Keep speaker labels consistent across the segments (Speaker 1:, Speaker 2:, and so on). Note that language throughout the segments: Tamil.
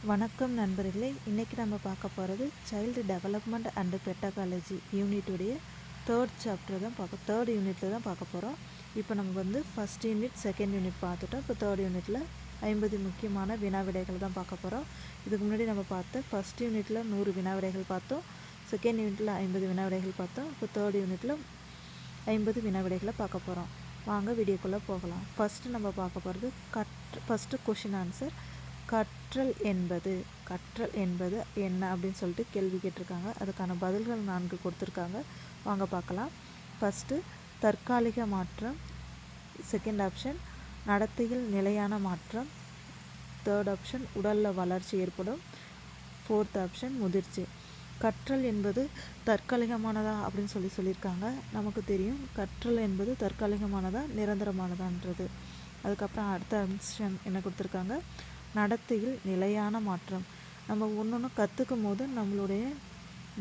Speaker 1: வணக்கம் நண்பர்களே, இன்றைக்கி நம்ம பார்க்க போகிறது சைல்டு டெவலப்மெண்ட் அண்டு பெட்டகாலஜி யூனிட்டுடைய தேர்ட் யூனிட்டில் தான் பார்க்க போகிறோம். இப்போ நம்ம வந்து ஃபஸ்ட் யூனிட் செகண்ட் யூனிட் பார்த்துட்டோம். இப்போ தேர்ட் யூனிட்டில் 50 முக்கியமான வினாவிடைகள் தான் பார்க்க போகிறோம். இதுக்கு முன்னாடி நம்ம பார்த்த ஃபஸ்ட் யூனிட்டில் 100 வினாவிடைகள் பார்த்தோம். செகண்ட் யூனிட்டில் 50 வினாவிடைகள் பார்த்தோம். இப்போ தேர்ட் யூனிட்டில் 50 வினாவிடைகளை பார்க்க போகிறோம். வாங்க வீடியோக்குள்ளே போகலாம். ஃபஸ்ட்டு நம்ம பார்க்க போகிறது ஃபஸ்ட்டு கொஷின் ஆன்சர். கற்றல் என்பது என்ன அப்படின்னு சொல்லிட்டு கேள்வி கேட்டிருக்காங்க. அதுக்கான பதில்கள் 4 கொடுத்துருக்காங்க. வாங்க பார்க்கலாம். ஃபஸ்ட்டு தற்காலிக மாற்றம், செகண்ட் ஆப்ஷன் நடத்தையில் நிலையான மாற்றம், தேர்ட் ஆப்ஷன் உடலில் வளர்ச்சி ஏற்படும், ஃபோர்த் ஆப்ஷன் முதிர்ச்சி. கற்றல் என்பது தற்காலிகமானதா அப்படின்னு சொல்லியிருக்காங்க. நமக்கு தெரியும் கற்றல் என்பது தற்காலிகமானதா நிரந்தரமானதான்றது. அதுக்கப்புறம் அடுத்த ஆப்ஷன் என்ன கொடுத்துருக்காங்க, நடத்தையில் நிலையான மாற்றம். நம்ம ஒன்று கற்றுக்கும் போது நம்மளுடைய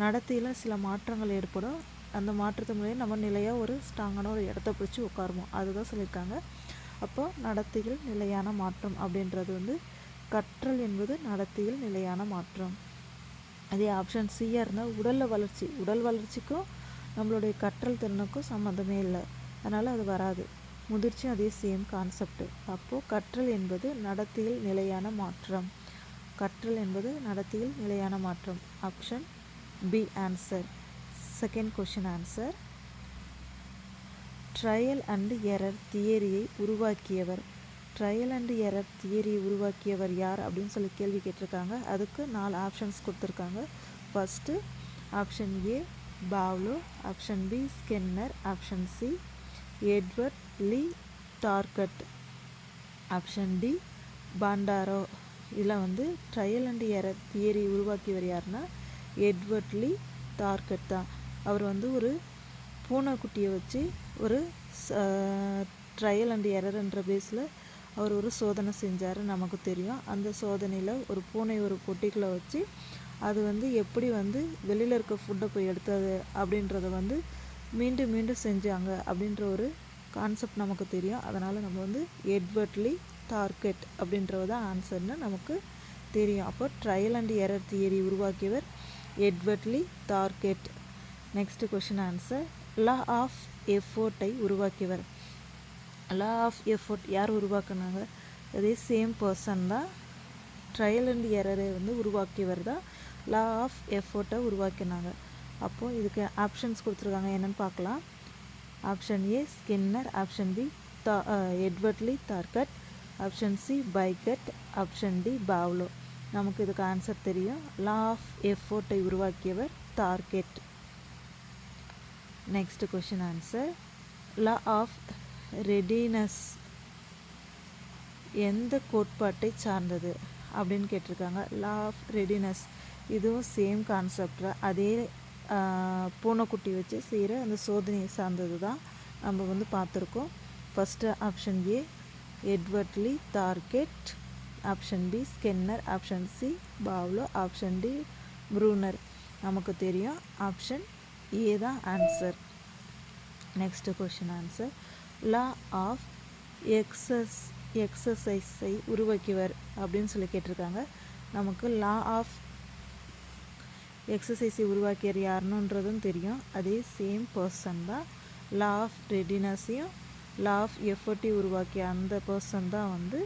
Speaker 1: நடத்தையில் சில மாற்றங்கள் ஏற்படும். அந்த மாற்றத்து மூலியம் நம்ம நிலையாக ஒரு ஸ்ட்ராங்கான ஒரு இடத்த பிடிச்சி உட்காருவோம். அதுதான் சொல்லியிருக்காங்க. அப்போது நடத்தையில் நிலையான மாற்றம் அப்படின்றது வந்து கற்றல் என்பது நடத்தையில் நிலையான மாற்றம். அதே ஆப்ஷன் சியாக இருந்தால் உடல் வளர்ச்சிக்கும் நம்மளுடைய கற்றல் திறனுக்கும் சம்மந்தமே இல்லை, அதனால் அது வராது. முதிர்ச்சியும் அதே சேம் கான்செப்ட். அப்போது கற்றல் என்பது நடத்தையில் நிலையான மாற்றம். Option B answer. Second question answer. Trial and error தியரியை உருவாக்கியவர் யார் அப்படின்னு சொல்லி கேள்வி கேட்டிருக்காங்க. அதுக்கு 4 ஆப்ஷன்ஸ் கொடுத்துருக்காங்க. First option A Pavlov, option B Skinner, option C Edward Lee Thorndike, option D Bandura. இதில் வந்து ட்ரையல் அண்ட் எரர் தியரி உருவாக்கியவர் யாருன்னா எட்வர்ட் லீ டார்கட் தான். அவர் வந்து ஒரு பூனைக்குட்டியை வச்சு ஒரு ட்ரையல் அண்ட் எரர்ன்ற பேஸில் அவர் ஒரு சோதனை செஞ்சார். நமக்கு தெரியும் அந்த சோதனையில் ஒரு பூனை ஒரு பொட்டிக்குள்ளே வச்சு அது வந்து எப்படி வந்து வெளியில் இருக்க ஃபுட்டை போய் எடுத்தது அப்படின்றத வந்து மீண்டும் மீண்டும் செஞ்சாங்க அப்படின்ற ஒரு கான்செப்ட் நமக்கு தெரியும். அதனால் நம்ம வந்து எட்வர்ட் லீ டார்கட் அப்படின்றது தான் ஆன்சர்னு நமக்கு தெரியும். அப்போ ட்ரையல் அண்ட் எரர் தியரி உருவாக்கியவர் Edward Lee Thorndike. Next question answer. Law of எஃபோர்ட்டை உருவாக்கியவர். லா ஆஃப் எஃபோர்ட் யார் உருவாக்குனாங்க? அதே சேம் பர்சன் தான். ட்ரையல் அண்ட் எரரை வந்து உருவாக்கியவர் தான் லா ஆஃப் எஃபோர்ட்டை உருவாக்கினாங்க. அப்போது இதுக்கு ஆப்ஷன்ஸ் கொடுத்துருக்காங்க, என்னென்னு பார்க்கலாம். Option A Skinner, option B Edward Lee Thorndike, option C Piaget, option D Pavlov. நமக்கு இதுக்கு ஆன்சர் தெரியும். லா ஆஃப் எஃபோர்ட்டை உருவாக்கியவர் Thorndike. Next question answer. Law of readiness எந்த கோட்பாட்டை சார்ந்தது அப்படின்னு கேட்டிருக்காங்க. லா ஆஃப் ரெடினஸ் இதுவும் சேம் கான்செப்ட். அதே பூனைக்குட்டி வச்சு செய்கிற அந்த சோதனையை சார்ந்தது தான் நம்ம வந்து பார்த்துருக்கோம். First option A Edward Lee Thorndike, option B Skinner, option C Pavlov, option D Bruner. நமக்கு தெரியும் ஆப்ஷன் ஏ தான் answer. Next question answer. Law of எக்ஸசைஸை உருவாக்கியவர் அப்படின்னு சொல்லி கேட்டிருக்காங்க. நமக்கு லா ஆஃப் எக்ஸசைஸை உருவாக்கியர் யாருன்னுன்றதும் தெரியும். அதே சேம் பர்சன் தான். லா ஆஃப் ரெடினஸையும் லா ஆஃப் எஃபர்ட்டையும் உருவாக்கிய அந்த பர்சன் தான் வந்து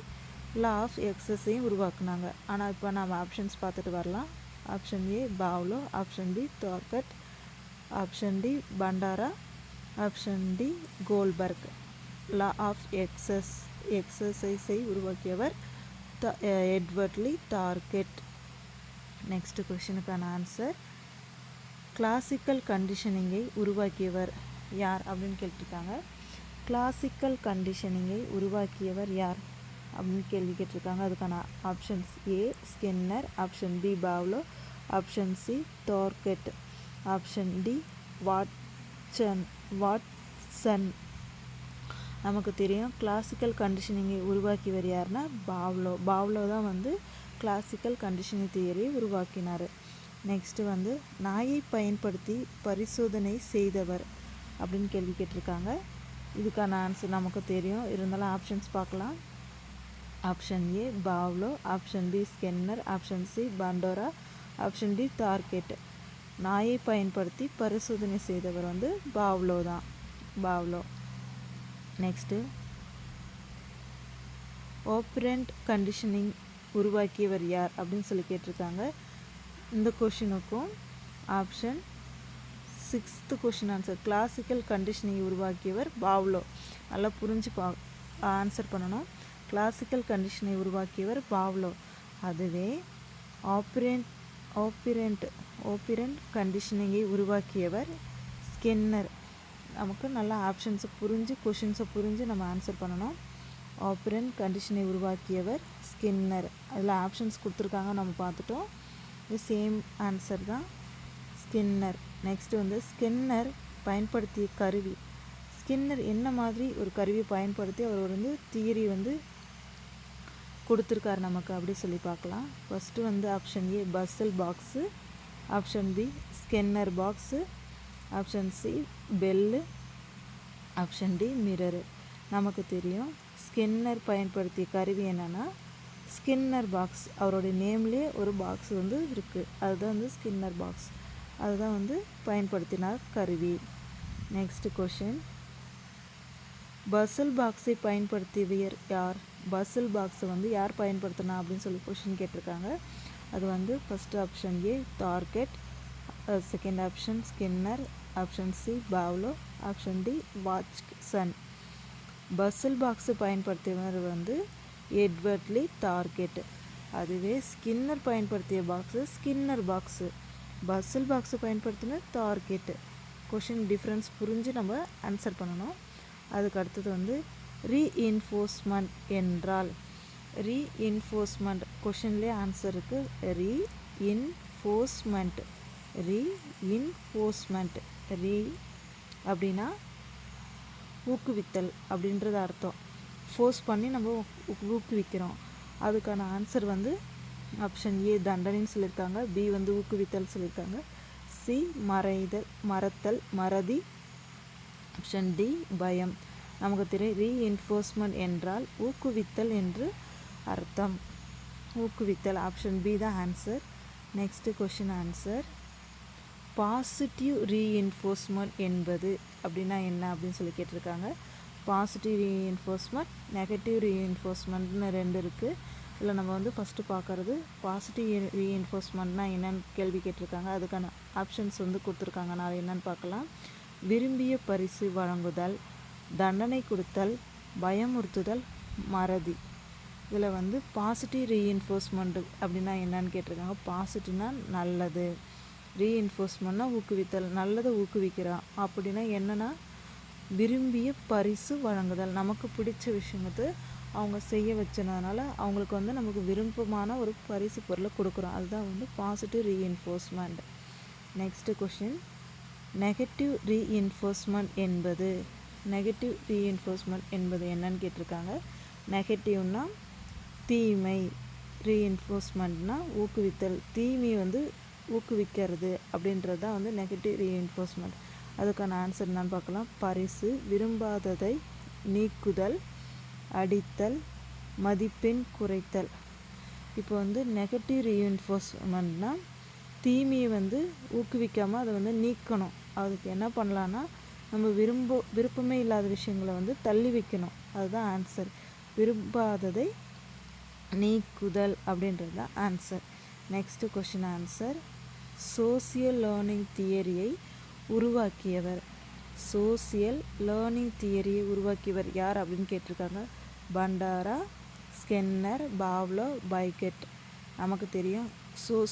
Speaker 1: லா ஆஃப் எக்ஸசைஸையும் உருவாக்குனாங்க. ஆனால் இப்போ நம்ம ஆப்ஷன்ஸ் பார்த்துட்டு வரலாம். Option A Pavlov, option B Thorndike, option D Bandura, option D Kohlberg. Law of எக்ஸசைஸை உருவாக்கியவர் எட்வர்ட் லீ டார்கெட். நெக்ஸ்ட் கொஷினுக்கான ஆன்சர். கிளாசிக்கல் கண்டிஷனிங்கை உருவாக்கியவர் யார் அப்படின்னு கேட்டிருக்காங்க. கிளாசிக்கல் கண்டிஷனிங்கை உருவாக்கியவர் யார் அப்படின்னு கேள்வி கேட்டிருக்காங்க. அதுக்கான options A Skinner, option B Pavlov, option C target, option D Watson. நமக்கு தெரியும் கிளாசிக்கல் கண்டிஷனிங்கை உருவாக்கியவர் யாருன்னா பாவ்லோ தான் வந்து கிளாசிக்கல் கண்டிஷனிங் தியரியை உருவாக்கினார். நெக்ஸ்ட்டு வந்து நாயை பயன்படுத்தி பரிசோதனை செய்தவர் அப்படின்னு கேள்வி கேட்டிருக்காங்க. இதுக்கான ஆன்சர் நமக்கு தெரியும், இருந்தாலும் ஆப்ஷன்ஸ் பார்க்கலாம். Option A Pavlov, option B Skinner, option C Bandura, option D Thorndike. நாயை பயன்படுத்தி பரிசோதனை செய்தவர் வந்து பாவ்லோ தான். பாவ்லோ. நெக்ஸ்ட்டு ஆப்ரண்ட் கண்டிஷனிங் உருவாக்கியவர் யார் அப்படின்னு சொல்லி கேட்டிருக்காங்க. இந்த கொஷினுக்கும் option 6th question answer classical conditioning உருவாக்கியவர் பாவ்லோ. நல்லா புரிஞ்சு ஆன்சர் பண்ணணும். கிளாசிக்கல் கண்டிஷனை உருவாக்கியவர் பாவ்லோ. அதுவே ஆப்ரண்ட் கண்டிஷனிங்கை உருவாக்கியவர் ஸ்கின்னர். நமக்கு நல்லா ஆப்ஷன்ஸை புரிஞ்சு கொஷின்ஸை புரிஞ்சு நம்ம ஆன்சர் பண்ணணும். ஆப்ரண்ட் கண்டிஷனை உருவாக்கியவர் ஸ்கின்னர். அதில் ஆப்ஷன்ஸ் கொடுத்துருக்காங்க, நம்ம பார்த்துட்டோம். இது சேம் ஆன்சர் தான், ஸ்கின்னர். நெக்ஸ்ட்டு வந்து ஸ்கின்னர் பயன்படுத்திய கருவி. ஸ்கின்னர் என்ன மாதிரி ஒரு கருவி பயன்படுத்தி அவர் வந்து தியரி வந்து கொடுத்துருக்காரு நமக்கு அப்படி சொல்லி பார்க்கலாம். ஃபஸ்ட்டு வந்து option A puzzle box, option B Skinner box, option C bell, option D mirror. நமக்கு தெரியும் ஸ்கின்னர் பயன்படுத்திய கருவி என்னென்னா ஸ்கின்னர் பாக்ஸ். அவருடைய நேம்லேயே ஒரு பாக்ஸ் வந்து இருக்குது, அதுதான் வந்து ஸ்கின்னர் பாக்ஸ். அதுதான் வந்து பயன்படுத்தினார் கருவி. நெக்ஸ்ட் கொஷின், பஸ்ஸல் பாக்ஸை பயன்படுத்தியவர் யார்? பஸ்ஸல் பாக்ஸை வந்து யார் பயன்படுத்தினா அப்படின்னு சொல்லி கொஷின் கேட்டிருக்காங்க. அது வந்து first option A Thorndike, second option Skinner, option C Pavlov, option D Watson. Puzzle பாக்ஸை பயன்படுத்தியவர் வந்து எட்வர்ட் லீ தார்கெட். அதுவே ஸ்கின்னர் பயன்படுத்திய பாக்ஸு ஸ்கின்னர் பாக்ஸு, பஸ்ஸல் பாக்ஸை பயன்படுத்தின தார்கெட். கொஷின் டிஃப்ரென்ஸ் புரிஞ்சு நம்ம ஆன்சர் பண்ணணும். அதுக்கு அடுத்தது வந்து ரீஇன்ஃபோர்ஸ்மெண்ட் என்றால், ரீஇன்ஃபோர்ஸ்மெண்ட் கொஷின்லேயே ஆன்சர் இருக்குது. ரீஇன்ஃபோர்ஸ்மெண்ட், ரீஇன்ஃபோர்ஸ்மெண்ட், ரீ அப்படின்னா ஊக்குவித்தல் அப்படின்றது அர்த்தம். ஃபோர்ஸ் பண்ணி நம்ம ஊக்குவிக்கிறோம். அதுக்கான ஆன்சர் வந்து ஆப்ஷன் ஏ தண்டனைன்னு சொல்லியிருக்காங்க, பி வந்து ஊக்குவித்தல் சொல்லியிருக்காங்க, சி மறத்தல் மறதி, ஆப்ஷன் டி பயம். நமக்கு தெரியும் ரீஇன்ஃபோர்ஸ்மெண்ட் என்றால் ஊக்குவித்தல் என்று அர்த்தம். ஊக்குவித்தல், ஆப்ஷன் பி தான் answer. Next question answer, positive reinforcement என்பது அப்படின்னா என்ன அப்படின்னு சொல்லி கேட்டிருக்காங்க. பாசிட்டிவ் ரீஇன்ஃபோர்ஸ்மெண்ட், நெகட்டிவ் ரீஇன்ஃபோர்ஸ்மெண்ட்னு ரெண்டு இருக்குது. இதில் நம்ம வந்து ஃபஸ்ட்டு பார்க்குறது பாசிட்டிவ் ரீஇன்ஃபோர்ஸ்மெண்ட்னா என்னென்னு கேள்வி கேட்டிருக்காங்க. அதுக்கான ஆப்ஷன்ஸ் வந்து கொடுத்துருக்காங்க. நான் என்னென்னு பார்க்கலாம். விரும்பிய பரிசு வழங்குதல், தண்டனை கொடுத்தல், பயமுறுத்துதல், மறதி. இதில் வந்து பாசிட்டிவ் ரீஇன்ஃபோர்ஸ்மெண்ட்டு அப்படின்னா என்னன்னு கேட்டிருக்காங்க. பாசிட்டிவ்னா நல்லது, ரீஇன்ஃபோர்ஸ்மெண்ட்னா ஊக்குவித்தல், நல்லதை ஊக்குவிக்கிறான். அப்படின்னா என்னென்னா விரும்பிய பரிசு வழங்குதல், நமக்கு பிடிச்ச விஷயத்தை அவங்க செய்ய வச்சனால அவங்களுக்கு வந்து நமக்கு விருப்பமான ஒரு பரிசு பொருளை கொடுக்குறோம். அதுதான் வந்து positive reinforcement. Next question, negative reinforcement என்பது, நெகட்டிவ் ரீஇன்ஃபோர்ஸ்மெண்ட் என்பது என்னன்னு கேட்டிருக்காங்க. நெகட்டிவ்னா தீமை, ரீஇன்ஃபோர்ஸ்மெண்ட்னா ஊக்குவித்தல், தீமை வந்து ஊக்குவிக்கிறது அப்படின்றது தான் வந்து நெகட்டிவ் ரீஇன்ஃபோர்ஸ்மெண்ட். அதுக்கான ஆன்சர் என்னன்னு பார்க்கலாம். பரிசு, விரும்பாததை நீக்குதல், அடித்தல், மதிப்பெண் குறைத்தல். இப்போ வந்து நெகட்டிவ் ரீஇன்ஃபோர்ஸ்மெண்ட்னா தீமையை வந்து ஊக்குவிக்காமல் அதை வந்து நீக்கணும். அதுக்கு என்ன பண்ணலான்னா நம்ம விருப்பமே இல்லாத விஷயங்களை வந்து தள்ளி வைக்கணும். அதுதான் ஆன்சர். விரும்பாததை நீக்குதல் அப்படின்றது தான் answer. Next question answer, social learning தியரியை உருவாக்கியவர். சோசியல் லேர்னிங் தியரியை உருவாக்கியவர் யார் அப்படின்னு கேட்டிருக்காங்க. Bandura, Skinner, Pavlov, Piaget. நமக்கு தெரியும்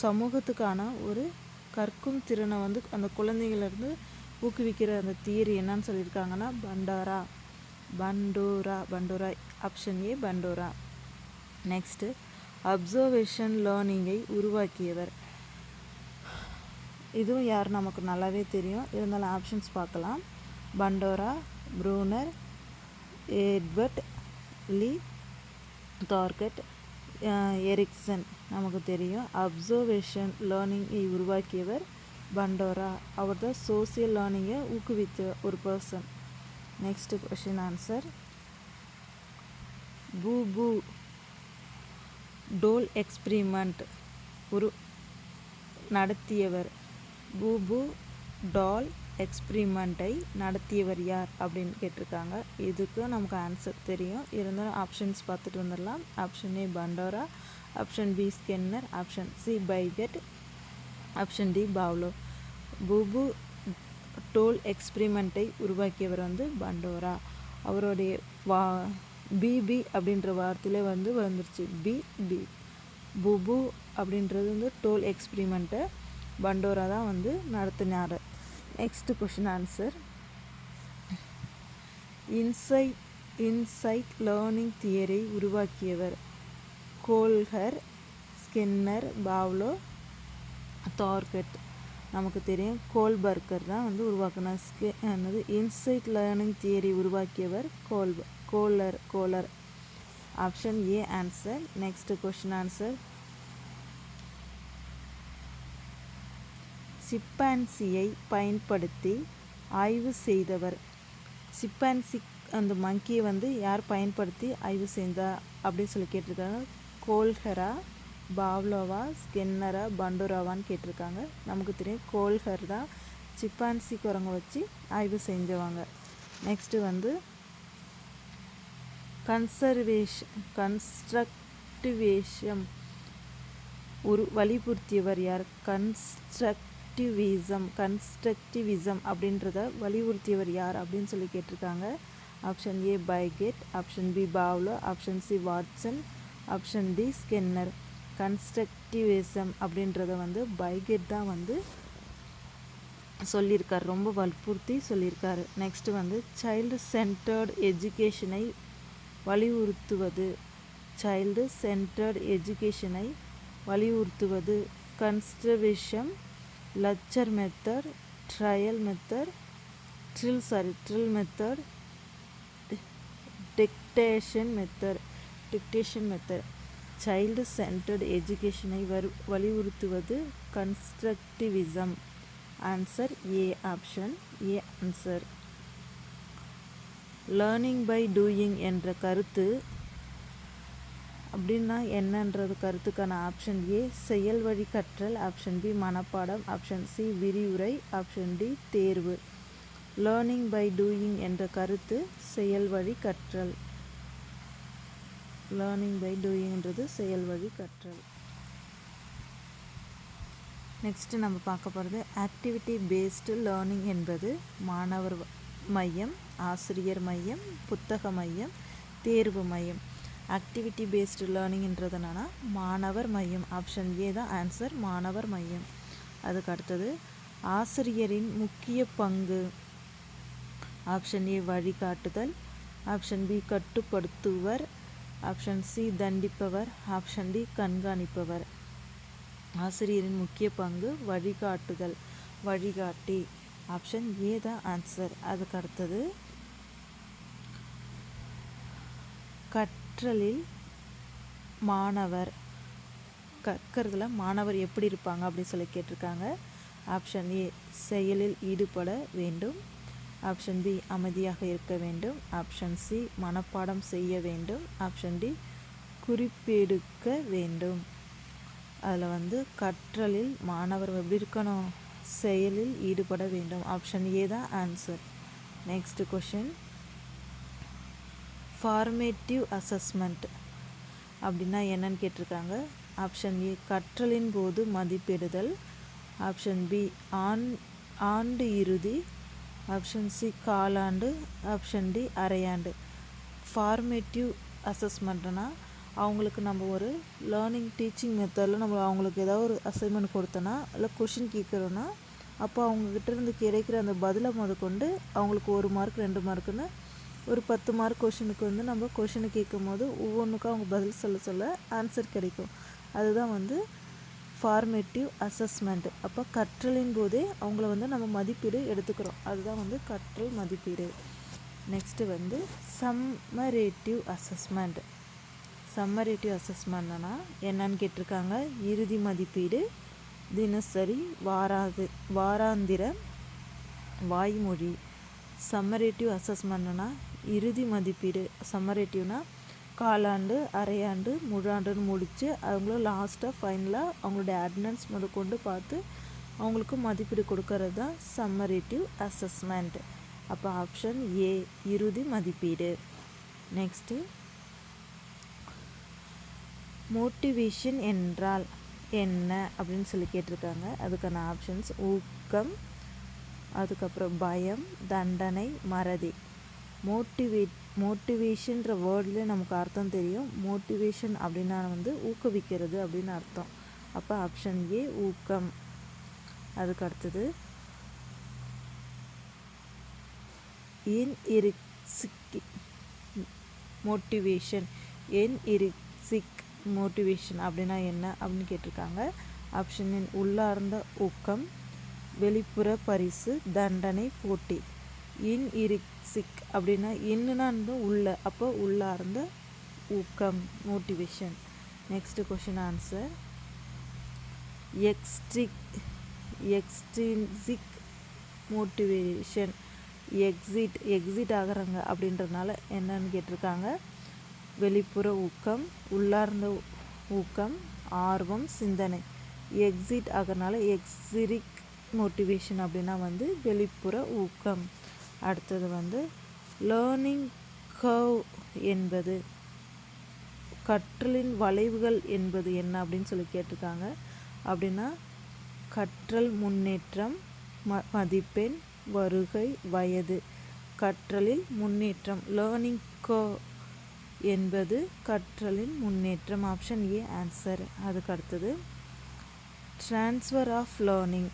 Speaker 1: சமூகத்துக்கான ஒரு கற்கும் திறனை வந்து அந்த குழந்தைகளிருந்து ஊக்குவிக்கிற அந்த தியரி என்னன்னு சொல்லியிருக்காங்கன்னா Bandura. Option A Bandura. Next observation லேர்னிங்கை உருவாக்கியவர். இதுவும் யார் நமக்கு நல்லாவே தெரியும், இருந்தாலும் ஆப்ஷன்ஸ் பார்க்கலாம். Bandura, Bruner, Edward Lee Thorndike, Erikson. நமக்கு தெரியும் அப்சர்வேஷன் லேர்னிங்கை உருவாக்கியவர் பண்டோரா. அவர் தான் சோசியல் லேர்னிங்கை ஊக்குவித்த ஒரு person. Next question answer, Bobo doll experiment நடத்தியவர். பூபு டால் எக்ஸ்பிரிமெண்ட்டை நடத்தியவர் யார் அப்படின்னு கேட்டிருக்காங்க. இதுக்கு நமக்கு ஆன்சர் தெரியும், இருந்தாலும் ஆப்ஷன்ஸ் பார்த்துட்டு வந்துடலாம். Option A Bandura, option B Skinner, option C Piaget, option D Pavlov. Bobo doll எக்ஸ்பிரிமெண்ட்டை உருவாக்கியவர் வந்து பண்டோரா. அவருடைய பிபி அப்படின்ற வார்த்தையிலே வந்து வந்துருச்சு, பி. பூபு அப்படின்றது வந்து டோல் எக்ஸ்பிரிமெண்ட்டை பண்டோரா தான் வந்து நடத்தினார். Next question answer. Inside learning theory உருவாக்கியவர். கோல்ஹர், ஸ்கின்னர், பாவ்லோ, தார்கெட். நமக்கு தெரியும் கோல்பர்கர் தான் வந்து உருவாக்குனார். இன்சைட் லேர்னிங் தியரி உருவாக்கியவர் Kohler. Option A answer. Next question answer. சிப்பான்சியை பயன்படுத்தி ஆய்வு செய்தவர். சிப்பான்சி அந்த மங்கியை வந்து யார் பயன்படுத்தி ஆய்வு செய்தா அப்படின்னு சொல்லி கேட்டிருக்காங்க. கோல்ஹரா, பாவ்லோவா, ஸ்கின்னரா, பண்டோராவான்னு கேட்டிருக்காங்க. நமக்கு தெரியும் கோல்ஹர் தான் சிப்பான்சி குரங்க வச்சு ஆய்வு செஞ்சவங்க. நெக்ஸ்ட்டு வந்து கன்ஸ்ட்ரக்டிவிசம் வலியுறுத்தியவர் யார்? கன்ஸ்ட்ரக்டிவிசம் அப்படின்றத வலியுறுத்தியவர் யார் அப்படின்னு சொல்லி கேட்டிருக்காங்க. Option A Piaget, option B Pavlov, option C Watson, option D Skinner. Constructivism அப்படின்றத வந்து பைகெட் தான் வந்து சொல்லியிருக்காரு, ரொம்ப வற்புறுத்தி சொல்லியிருக்காரு. நெக்ஸ்ட்டு வந்து சைல்டு சென்டர்டு எஜுகேஷனை வலியுறுத்துவது. Constructivism, lecture method, trial method, drill method, dictation method. Child centred எஜுகேஷனை வலியுறுத்துவது constructivism. Answer A, option A answer. Learning by doing என்ற கருத்து அப்படின்னா என்னன்றது கருத்துக்கான ஆப்ஷன் ஏ செயல் வழி கற்றல், ஆப்ஷன் பி மனப்பாடம், ஆப்ஷன் சி விரிவுரை, ஆப்ஷன் டி தேர்வு. லேர்னிங் பை டூயிங் என்ற கருத்து செயல் வழி கற்றல். லேர்னிங் பை டூயிங்ன்றது செயல் வழி கற்றல். நெக்ஸ்ட் நம்ம பார்க்க போகிறது ஆக்டிவிட்டி பேஸ்டு லேர்னிங் என்பது மாணவர் மையம், ஆசிரியர் மையம், புத்தக மையம், தேர்வு மையம். ஆக்டிவிட்டி பேஸ்டு லேர்னிங்ன்றது என்னன்னா மாணவர் மையம். ஆப்ஷன் ஏ தான் ஆன்சர், மாணவர் மையம். அதுக்கு அடுத்தது ஆசிரியரின் முக்கிய பங்கு. ஆப்ஷன் ஏ வழிகாட்டுதல், ஆப்ஷன் பி கட்டுப்படுத்துவர், ஆப்ஷன் சி தண்டிப்பவர், ஆப்ஷன் டி கண்காணிப்பவர். ஆசிரியரின் முக்கிய பங்கு வழிகாட்டுதல், வழிகாட்டி. ஆப்ஷன் ஏ தான் ஆன்சர். அதுக்கு அடுத்தது கற்றலில் மாணவர், கற்கிறதுல மாணவர் எப்படி இருப்பாங்க அப்படின்னு சொல்லி கேட்டிருக்காங்க. ஆப்ஷன் ஏ செயலில் ஈடுபட வேண்டும், ஆப்ஷன் பி அமைதியாக இருக்க வேண்டும், ஆப்ஷன் சி மனப்பாடம் செய்ய வேண்டும், ஆப்ஷன் டி குறிப்பெடுக்க வேண்டும். அதில் வந்து கற்றலில் மாணவர் எப்படி இருக்கணும்? செயலில் ஈடுபட வேண்டும். ஆப்ஷன் ஏ தான் answer. Next question. Formative assessment அப்படின்னா என்னன்னு கேட்டிருக்காங்க. ஆப்ஷன் ஏ கற்றலின் போது மதிப்பிடுதல், ஆப்ஷன் பி ஆண்டு இறுதி, ஆப்ஷன் சி காலாண்டு, ஆப்ஷன் டி அரையாண்டு. ஃபார்மேட்டிவ் அசஸ்மெண்ட்னா அவங்களுக்கு நம்ம ஒரு லேர்னிங் டீச்சிங் மெத்தடில் நம்ம அவங்களுக்கு ஏதாவது ஒரு அசைன்மெண்ட் கொடுத்தோன்னா இல்லை கொஷின் கேட்குறோன்னா அப்போ அவங்கக்கிட்ட இருந்து கிடைக்கிற அந்த பதிலை கொண்டு அவங்களுக்கு 1 மார்க் 2 மார்க்குன்னு ஒரு 10 மார்க் கொஷினுக்கு வந்து நம்ம கொஷினை கேட்கும் போது ஒவ்வொன்றுக்கும் அவங்க பதில் சொல்ல ஆன்சர் கிடைக்கும். அதுதான் வந்து ஃபார்மேட்டிவ் அசஸ்மெண்ட். அப்போ கற்றலின் போதே அவங்கள வந்து நம்ம மதிப்பீடு எடுத்துக்கிறோம். அதுதான் வந்து கற்றல் மதிப்பீடு. நெக்ஸ்ட்டு வந்து சம்மரேட்டிவ் அசஸ்மெண்ட். சம்மரேட்டிவ் அசஸ்மெண்ட்னா என்னன்னு கேட்டிருக்காங்க. இறுதி மதிப்பீடு, தினசரி, வாராந்திர, வாய்மொழி. சம்மரேட்டிவ் அசஸ்மெண்ட்னா இறுதி மதிப்பீடு. சம்மரேட்டிவ்னா காலாண்டு, அரையாண்டு, முழாண்டுன்னு முடித்து அவங்களும் லாஸ்ட்டாக ஃபைனலாக அவங்களுடைய அட்டெண்டன்ஸ் முதற்கொண்டு பார்த்து அவங்களுக்கு மதிப்பீடு கொடுக்கறது தான் சம்மரேட்டிவ் அசஸ்மெண்ட். அப்போ ஆப்ஷன் ஏ இறுதி மதிப்பீடு. நெக்ஸ்ட்டு மோட்டிவேஷன் என்றால் என்ன அப்படின்னு சொல்லி கேட்டிருக்காங்க. அதுக்கான ஆப்ஷன்ஸ் ஊக்கம், அதுக்கப்புறம் பயம், தண்டனை, மறதி. மோட்டிவேஷன்ற வேர்ட்லேயே நமக்கு அர்த்தம் தெரியும். மோட்டிவேஷன் அப்படின்னா ஊக்குவிக்கிறது அப்படின்னு அர்த்தம். அப்போ ஆப்ஷன் ஏ ஊக்கம். அதுக்கு அடுத்தது இன்இரிக்சிக் மோட்டிவேஷன். இன்இரிக்சிக் மோட்டிவேஷன் அப்படின்னா என்ன அப்படின்னு கேட்டிருக்காங்க. ஆப்ஷன் எண் உள்ளார்ந்த ஊக்கம், வெளிப்புற பரிசு, தண்டனை, போட்டி. இன்இரிக்சிக் அப்படின்னா இன்னுன்னா உள்ள, அப்போ உள்ளார்ந்த ஊக்கம் motivation. Next question answer. Extrinsic motivation. Exit ஆகிறாங்க அப்படின்றதுனால என்னன்னு கேட்டிருக்காங்க. வெளிப்புற ஊக்கம், உள்ளார்ந்த ஊக்கம், ஆர்வம், சிந்தனை. எக்ஸிட் ஆகிறனால எக்ஸிரிக் மோட்டிவேஷன் அப்படின்னா வெளிப்புற ஊக்கம். அடுத்தது லேர்னிங் கர்வ் என்பது, கற்றலின் வளைவுகள் என்பது என்ன அப்படின்னு சொல்லி கேட்டிருக்காங்க. அப்படின்னா கற்றல் முன்னேற்றம், மதிப்பெண், வருகை, வயது. கற்றலில் முன்னேற்றம் லேர்னிங் கர்வ் என்பது கற்றலின் முன்னேற்றம். Option A answer. அதுக்கு அடுத்தது transfer of learning.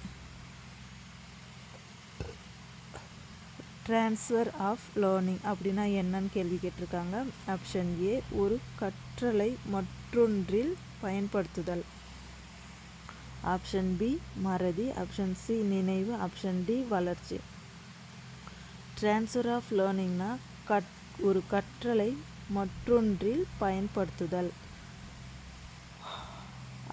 Speaker 1: Transfer of learning அப்படின்னா என்னன்னு கேள்வி கேட்டிருக்காங்க. ஆப்ஷன் ஏ ஒரு கற்றலை மற்றொன்றில் பயன்படுத்துதல். ஆப்ஷன் பி மறதி, ஆப்ஷன் சி நினைவு, ஆப்ஷன் டி வளர்ச்சி. ட்ரான்ஸ்ஃபர் ஆஃப் லேர்னிங்னா ஒரு கற்றலை மற்றொன்றில் பயன்படுத்துதல்.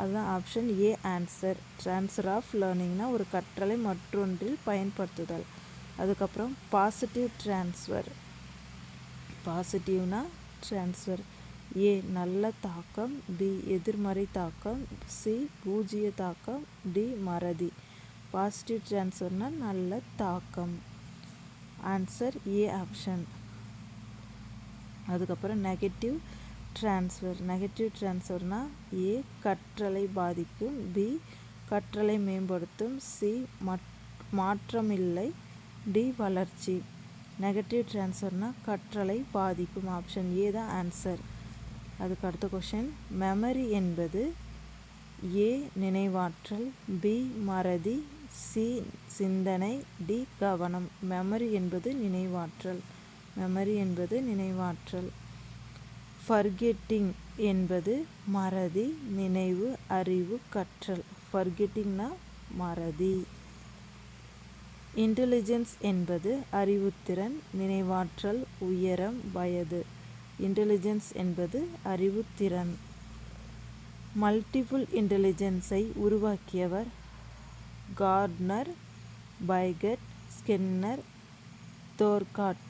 Speaker 1: அதுதான் option A answer. Transfer of லேர்னிங்னா ஒரு கற்றலை மற்றொன்றில் பயன்படுத்துதல். அதுக்கப்புறம் பாசிட்டிவ் ட்ரான்ஸ்ஃபர். பாசிட்டிவ்னா ட்ரான்ஸ்ஃபர். ஏ நல்ல தாக்கம், பி எதிர்மறை தாக்கம், சி பூஜ்ஜிய தாக்கம், டி மறதி. பாசிட்டிவ் ட்ரான்ஸ்ஃபர்னால் நல்ல தாக்கம். Answer A option. அதுக்கப்புறம் நெகட்டிவ் ட்ரான்ஸ்ஃபர். நெகட்டிவ் ட்ரான்ஸ்ஃபர்னால் ஏ கற்றலை பாதிக்கும், பி கற்றலை மேம்படுத்தும், சி மாற்றமில்லை, டி வளர்ச்சி. நெகட்டிவ் ட்ரான்ஸ்ஃபர்னால் கற்றலை பாதிக்கும். ஆப்ஷன் ஏ தான் ஆன்சர். அதுக்கு அடுத்த கொஷின். மெமரி என்பது ஏ நினைவாற்றல், பி மறதி, சி சிந்தனை, டி கவனம். மெமரி என்பது நினைவாற்றல். மெமரி என்பது நினைவாற்றல். ஃபர்கெட்டிங் என்பது மறதி, நினைவு, அறிவு, கற்றல். ஃபர்கெட்டிங்னா மறதி. இன்டெலிஜென்ஸ் என்பது அறிவுத்திறன், நினைவாற்றல், உயரம், வயது. இன்டெலிஜென்ஸ் என்பது அறிவுத்திறன். மல்டிபிள் இன்டெலிஜென்ஸை உருவாக்கியவர் Gardner, Piaget, Skinner, Thorndike.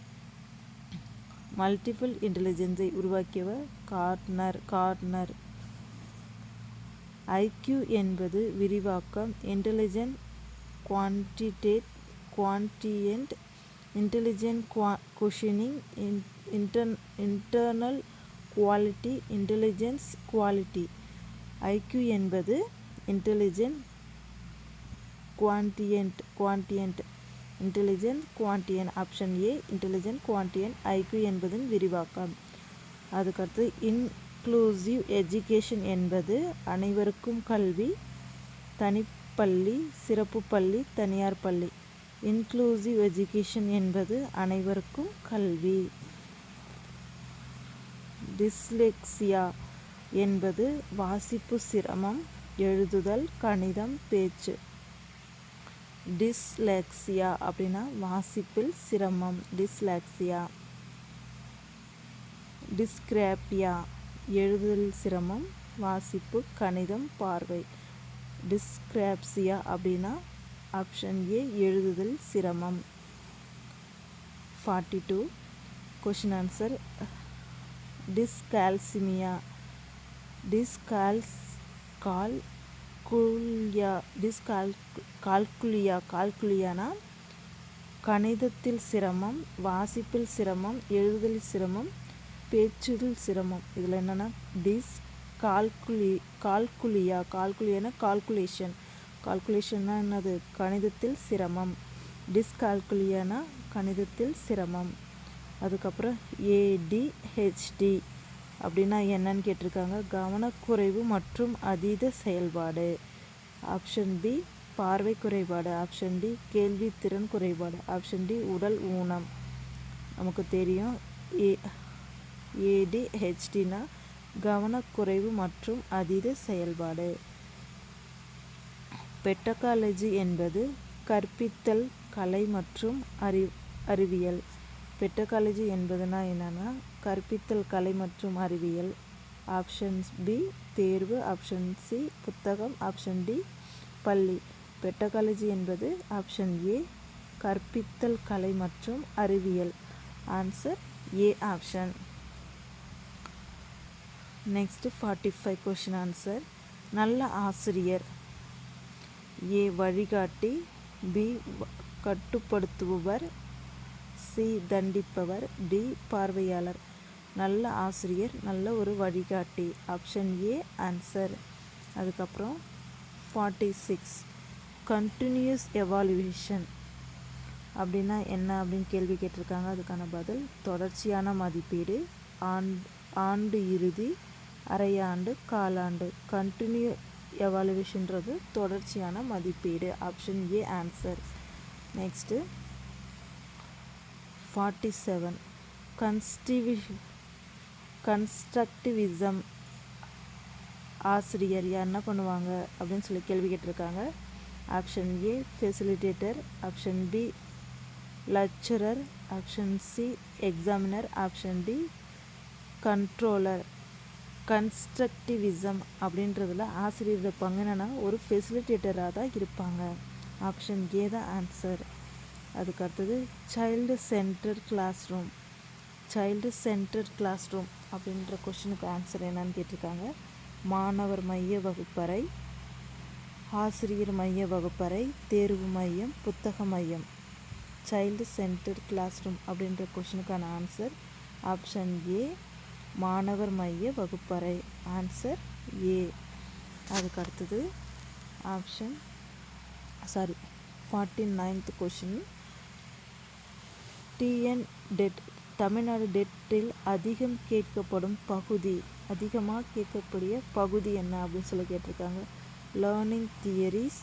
Speaker 1: Multiple இன்டெலிஜென்ஸை உருவாக்கியவர் கார்ட்னர். ஐக்யூ என்பது விரிவாக்கம், intelligent quotient, intelligent questioning, internal quality, intelligence quality. IQ என்பது intelligent quotient. Intelligent quotient. Option A intelligent quotient. IQ என்பதன் விரிவாக்கம். அதுக்கடுத்து இன்க்ளூசிவ் எஜுகேஷன் என்பது அனைவருக்கும் கல்வி, தனிப்பள்ளி, சிறப்பு பள்ளி, தனியார் பள்ளி. இன்க்ளூசிவ் எஜுகேஷன் என்பது அனைவருக்கும் கல்வி. டிஸ்லெக்சியா என்பது வாசிப்பு சிரமம், எழுதுதல், கணிதம், பேச்சு. டிஸ்லெக்சியா அப்படின்னா வாசிப்பில் சிரமம், டிஸ்லெக்சியா. டிஸ்கிராபியா எழுதுதல் சிரமம், வாசிப்பு, கணிதம், பார்வை. டிஸ்கிராப்சியா அப்படின்னா ஆப்ஷன் ஏ எழுதுதல் சிரமம். 42 கொஷின் ஆன்சர். டிஸ்கால்சிமியா, கால்குலியானா கணிதத்தில் சிரமம், வாசிப்பில் சிரமம், எழுதுதலில் சிரமம், பேச்சில் சிரமம். இதில் என்னென்னா கால்குலியானா கால்குலேஷன்னா என்னது, கணிதத்தில் சிரமம். டிஸ்கால்குலியானா கணிதத்தில் சிரமம். அதுக்கப்புறம் ADHD அப்படின்னா என்னன்னு கேட்டிருக்காங்க. கவனக்குறைவு மற்றும் அதீத செயல்பாடு. ஆப்ஷன் பி பார்வை குறைபாடு, ஆப்ஷன் டி கேள்வித்திறன் குறைபாடு, ஆப்ஷன் டி உடல் ஊனம். நமக்கு தெரியும் ADHDனா கவனக்குறைவு மற்றும் அதீத செயல்பாடு. பெடகாலஜி என்பது கற்பித்தல் கலை மற்றும் அறிவியல். பெடகாலஜி என்பதுனா என்னன்னா கற்பித்தல் கலை மற்றும் அறிவியல். ஆப்ஷன் பி தேர்வு, ஆப்ஷன் சி புத்தகம், ஆப்ஷன் டி பள்ளி. பெடகாலஜி என்பது ஆப்ஷன் ஏ கற்பித்தல் கலை மற்றும் அறிவியல். Answer A option. Next 45 question answer. நல்ல ஆசிரியர் ஏ வழிகாட்டி, பி கட்டுப்படுத்துபவர், சி தண்டிப்பவர், டி பார்வையாளர். நல்ல ஆசிரியர் நல்ல ஒரு வழிகாட்டி. Option A answer. அதுக்கப்புறம் 46 கண்டினியூஸ் எவாலுவேஷன் அப்படின்னா என்ன அப்படின்னு கேள்வி கேட்டிருக்காங்க. அதுக்கான பதில் தொடர்ச்சியான மதிப்பீடு, ஆண்டு இறுதி, அரையாண்டு, காலாண்டு. கண்டினியூ எவாலுவேஷன்றது தொடர்ச்சியான மதிப்பீடு. Option A answer. Next 47 constructivism ஆசிரியர் என்ன பண்ணுவாங்க அப்படின்னு சொல்லி கேள்வி கேட்டிருக்காங்க. Option A facilitator, option B lecturer, option C examiner, option D controller. Constructivism அப்படின்றதுல ஆசிரியரோட பங்கு என்னன்னா ஒரு ஃபெசிலிட்டேட்டராக தான் இருப்பாங்க. ஆப்ஷன் ஏ தான் ஆன்சர். அதுக்கு அடுத்தது child centre class room. Child centre class room அப்படின்ற கொஷனுக்கு ஆன்சர் என்னன்னு கேட்டிருக்காங்க. மாணவர் மைய வகுப்பறை, ஆசிரியர் மைய வகுப்பறை, தேர்வு மையம், புத்தக மையம். சைல்டு சென்டர் கிளாஸ் ரூம் அப்படின்ற கொஷனுக்கான ஆன்சர் ஆப்ஷன் ஏ மாணவர் மைய வகுப்பறை. Answer A. அதுக்கு அடுத்தது 49th question. TN TET Tamil Nadu டெட்டில் அதிகமாக கேட்கக்கூடிய பகுதி என்ன அப்படின்னு சொல்லி கேட்டிருக்காங்க. Learning theories,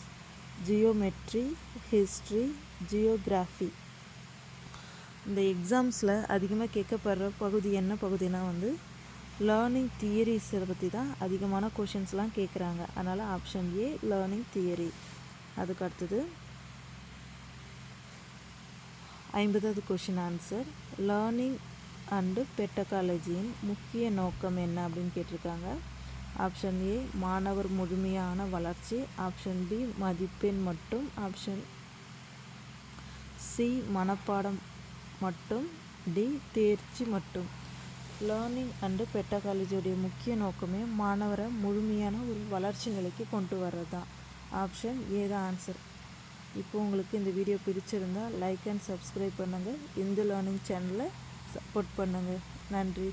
Speaker 1: geometry, history, geography. இந்த எக்ஸாம்ஸில் அதிகமாக கேட்கப்படுற பகுதி என்ன பகுதினா லேர்னிங் தியரிஸை பற்றி தான் அதிகமான கொஷின்ஸ்லாம் கேட்குறாங்க. அதனால் ஆப்ஷன் ஏ லேர்னிங் தியரி. அதுக்கு அடுத்தது 50வது கொஷின் ஆன்சர். லேர்னிங் அண்டு பெடகாலஜியின் முக்கிய நோக்கம் என்ன அப்படின்னு கேட்டிருக்காங்க. ஆப்ஷன் ஏ மாணவர் முழுமையான வளர்ச்சி, ஆப்ஷன் பி மதிப்பெண் மட்டும், ஆப்ஷன் சி மனப்பாடம் மட்டும், டி தேர்ச்சி மட்டும். லேர்னிங் அண்டு பெடகாலஜியோடைய முக்கிய நோக்கமே மாணவரை முழுமையான ஒரு வளர்ச்சி நிலைக்கு கொண்டு வர்றது தான். ஆப்ஷன் ஏ தான் ஆன்சர். இப்போ உங்களுக்கு இந்த வீடியோ பிடிச்சிருந்தால் லைக் அண்ட் சப்ஸ்கிரைப் பண்ணுங்கள். இந்து லேர்னிங் சேனலை சப்போர்ட் பண்ணுங்கள். நன்றி.